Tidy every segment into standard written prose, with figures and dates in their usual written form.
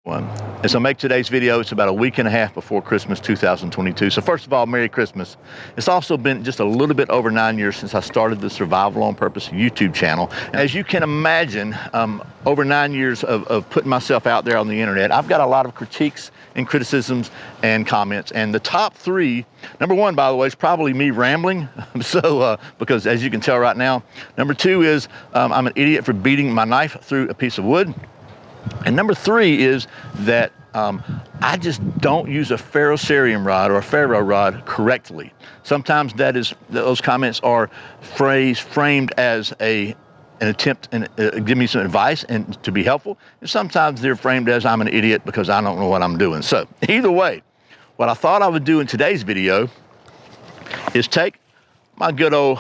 As I make today's video, it's about a week and a half before Christmas 2022. So first of all, Merry Christmas. It's also been just a little bit over 9 years since I started the Survival on Purpose YouTube channel. As you can imagine, over 9 years of putting myself out there on the internet, I've got a lot of critiques and criticisms and comments. And the top three, number one, by the way, is probably me rambling. Because as you can tell right now. Number two is I'm an idiot for beating my knife through a piece of wood. And number three is that I just don't use a ferrocerium rod or a ferro rod correctly. Sometimes those comments are framed as an attempt and give me some advice and to be helpful. And sometimes they're framed as I'm an idiot because I don't know what I'm doing. So either way, what I thought I would do in today's video is take my good old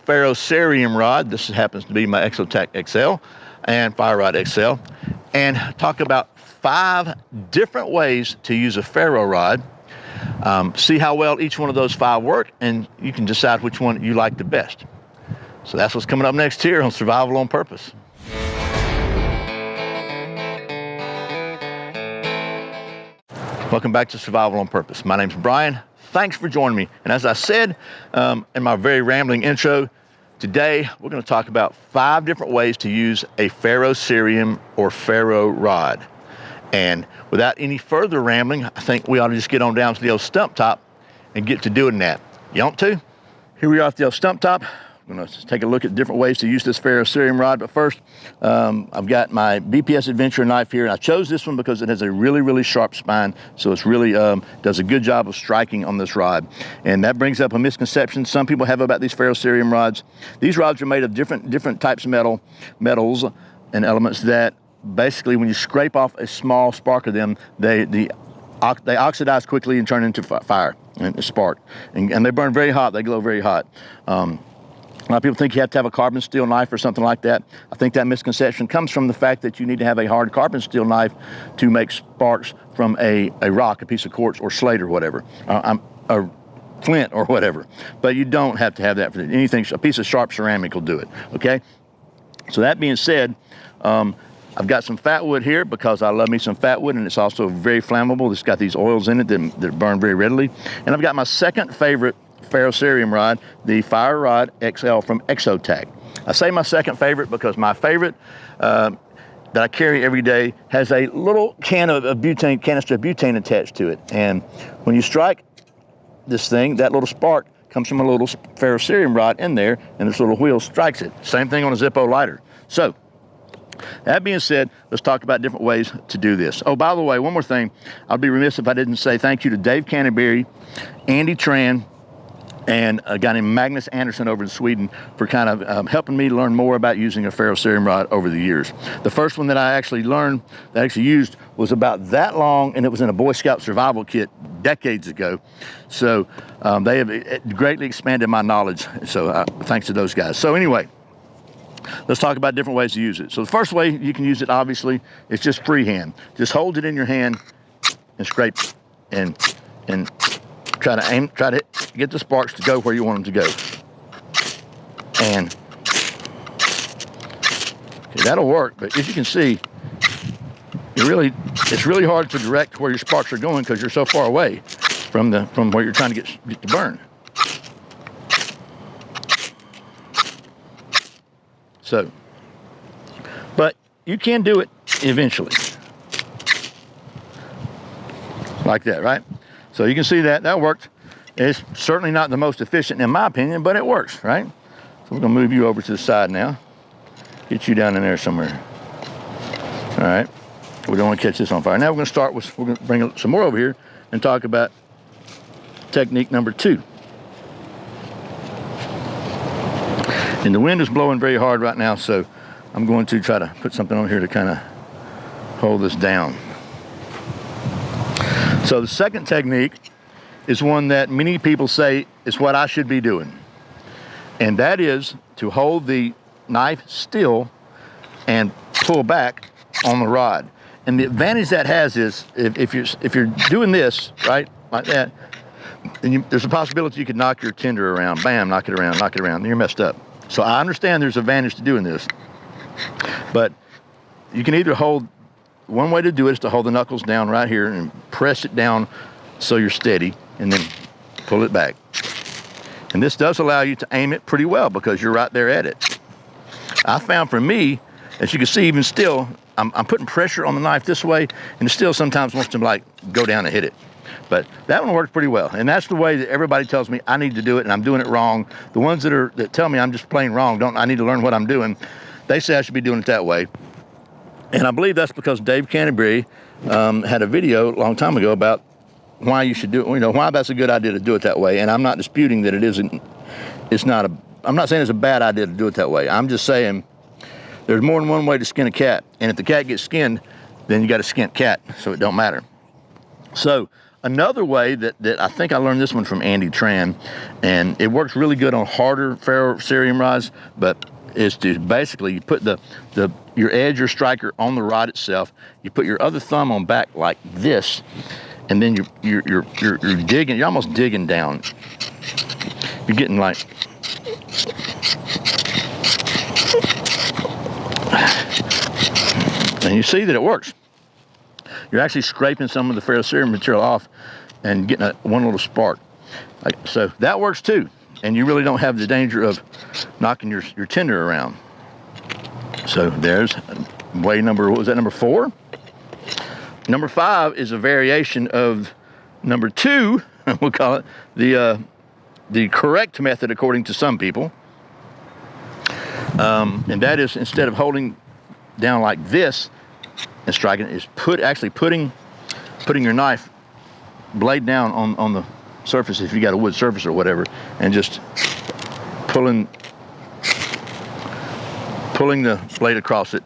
ferrocerium rod. This happens to be my Exotac XL and Fire Rod XL, and talk about 5 different ways to use a ferro rod. See how well each one of those 5 work, and you can decide which one you like the best. So that's what's coming up next here on Survival on Purpose. Welcome back to Survival on Purpose. My name's Brian. Thanks for joining me. And as I said in my very rambling intro, today we're going to talk about 5 different ways to use a ferrocerium or ferro rod. And without any further rambling, I think we ought to just get on down to the old stump top and get to doing that. You want to? Here we are at the old stump top. I'm going to take a look at different ways to use this ferrocerium rod. But first, I've got my BPS Adventure knife here. And I chose this one because it has a really, really sharp spine. So it's really does a good job of striking on this rod. And that brings up a misconception some people have about these ferrocerium rods. These rods are made of different types of metals and elements that basically when you scrape off a small spark of them, they oxidize quickly and turn into fire and spark. And they burn very hot. They glow very hot. A lot of people think you have to have a carbon steel knife or something like that. I think that misconception comes from the fact that you need to have a hard carbon steel knife to make sparks from a rock, a piece of quartz or slate or whatever, a flint or whatever. But you don't have to have that for anything. A piece of sharp ceramic will do it, okay? So that being said, I've got some fat wood here because I love me some fat wood, and it's also very flammable. It's got these oils in it that burn very readily. And I've got my second favorite ferrocerium rod, the Fire Rod XL from Exotac. I say my second favorite because my favorite that I carry every day has a little canister of butane attached to it. And when you strike this thing, that little spark comes from a little ferrocerium rod in there, and this little wheel strikes it. Same thing on a Zippo lighter. So that being said, let's talk about different ways to do this. Oh, by the way, one more thing. I'd be remiss if I didn't say thank you to Dave Canterbury, Andy Tran, and a guy named Magnus Anderson over in Sweden for kind of helping me learn more about using a ferrocerium rod over the years. The first one that I actually used was about that long, and it was in a Boy Scout survival kit decades ago. So they have greatly expanded my knowledge. So thanks to those guys. So anyway, let's talk about different ways to use it. So the first way you can use it, obviously, is just freehand. Just hold it in your hand and scrape and try to get the sparks to go where you want them to go. And okay, that'll work, but as you can see, it's really hard to direct where your sparks are going because you're so far away from where you're trying to get to burn. So, but you can do it eventually. Like that, right? So you can see that worked. It's certainly not the most efficient in my opinion, but it works, right? So we're gonna move you over to the side now. Get you down in there somewhere. All right, we don't want to catch this on fire. Now we're gonna bring some more over here and talk about technique number 2. And the wind is blowing very hard right now, so I'm going to try to put something on here to kind of hold this down. So the second technique is one that many people say is what I should be doing. And that is to hold the knife still and pull back on the rod. And the advantage that has is if you're doing this, right, like that, then there's a possibility you could knock your tinder around. Bam, knock it around, and you're messed up. So I understand there's an advantage to doing this. But you can either hold one way to do it is to hold the knuckles down right here and press it down so you're steady, and then pull it back. And this does allow you to aim it pretty well because you're right there at it. I found for me, as you can see, even still, I'm putting pressure on the knife this way, and it still sometimes wants to like go down and hit it. But that one works pretty well, and that's the way that everybody tells me I need to do it, and I'm doing it wrong. The ones that tell me I'm just plain wrong, I need to learn what I'm doing, they say I should be doing it that way. And I believe that's because Dave Canterbury had a video a long time ago about why you should do it, why that's a good idea to do it that way. And I'm not disputing that it isn't, I'm not saying it's a bad idea to do it that way. I'm just saying there's more than one way to skin a cat. And if the cat gets skinned, then you got a skinned cat, so it don't matter. So another way that I think I learned this one from Andy Tran, and it works really good on harder ferrocerium rods, but is to basically you put your edge, your striker on the rod itself, you put your other thumb on back like this, and then you're digging, you're almost digging down. You're getting like, and you see that it works. You're actually scraping some of the ferrocerium material off and getting one little spark. So that works too. And you really don't have the danger of knocking your tinder around. So there's way number, what was that, number 4? Number 5 is a variation of number 2, we'll call it, the correct method according to some people. And that is, instead of holding down like this and striking, is actually putting your knife blade down on the surface, if you got a wood surface or whatever, and just pulling the blade across it.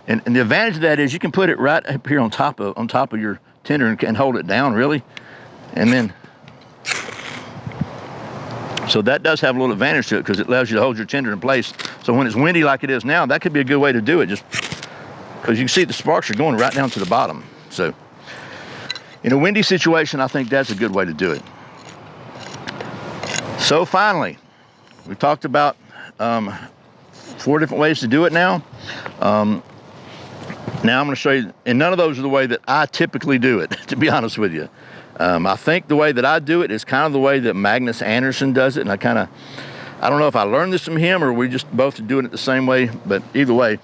And the advantage of that is you can put it right up here on top of your tinder and hold it down, really. And then, so that does have a little advantage to it because it allows you to hold your tinder in place. So when it's windy like it is now, that could be a good way to do it, just because you can see the sparks are going right down to the bottom. So in a windy situation, I think that's a good way to do it. So finally, we've talked about 4 different ways to do it now. Now I'm going to show you, and none of those are the way that I typically do it, to be honest with you. I think the way that I do it is kind of the way that Magnus Anderson does it, and I don't know if I learned this from him or we just both are doing it the same way, but either way,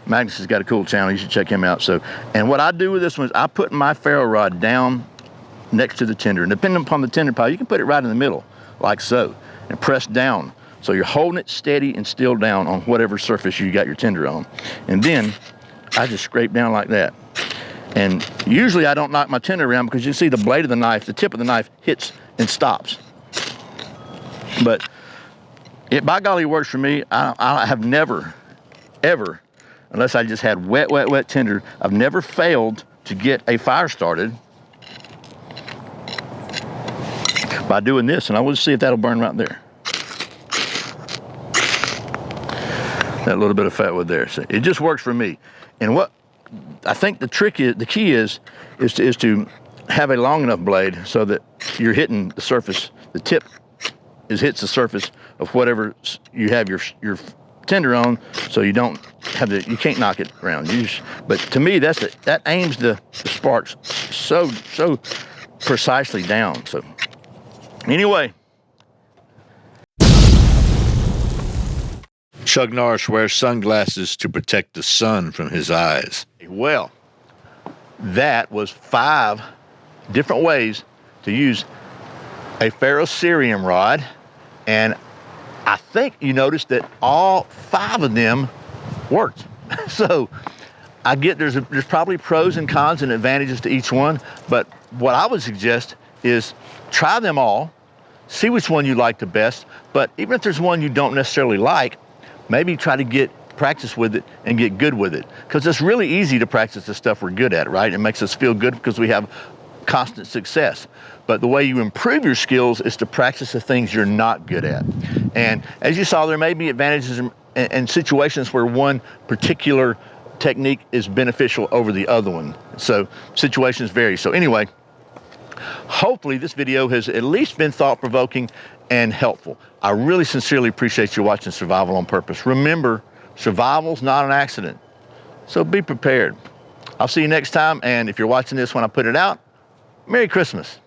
Magnus has got a cool channel. You should check him out. So, and what I do with this one is I put my ferro rod down next to the tinder, and depending upon the tinder pile, you can put it right in the middle, like so, and press down. So you're holding it steady and still down on whatever surface you got your tinder on. And then I just scrape down like that. And usually I don't knock my tinder around because you see the blade of the knife, the tip of the knife hits and stops. But it, by golly, works for me. I have never, ever, unless I just had wet tinder, I've never failed to get a fire started by doing this. And I will see if that'll burn right there. That little bit of fat wood there. So it just works for me. And what I think the key is to have a long enough blade so that you're hitting the surface, the tip hits the surface of whatever you have your tinder on, so you don't have you can't knock it around. But to me, that aims the sparks so precisely down. So anyway, Chuck Norris wears sunglasses to protect the sun from his eyes. Well, that was 5 different ways to use a ferrocerium rod, and I think you noticed that all 5 of them worked. So I get there's probably pros and cons and advantages to each one, but what I would suggest is try them all, see which one you like the best. But even if there's one you don't necessarily like, maybe try to practice with it and get good with it, because it's really easy to practice the stuff we're good at, right? It makes us feel good because we have constant success. But the way you improve your skills is to practice the things you're not good at. And as you saw, there may be advantages and situations where one particular technique is beneficial over the other one. So situations vary. So anyway, hopefully this video has at least been thought-provoking and helpful. I really sincerely appreciate you watching Survival on Purpose. Remember, survival's not an accident, so be prepared. I'll see you next time, and if you're watching this when I put it out, Merry Christmas.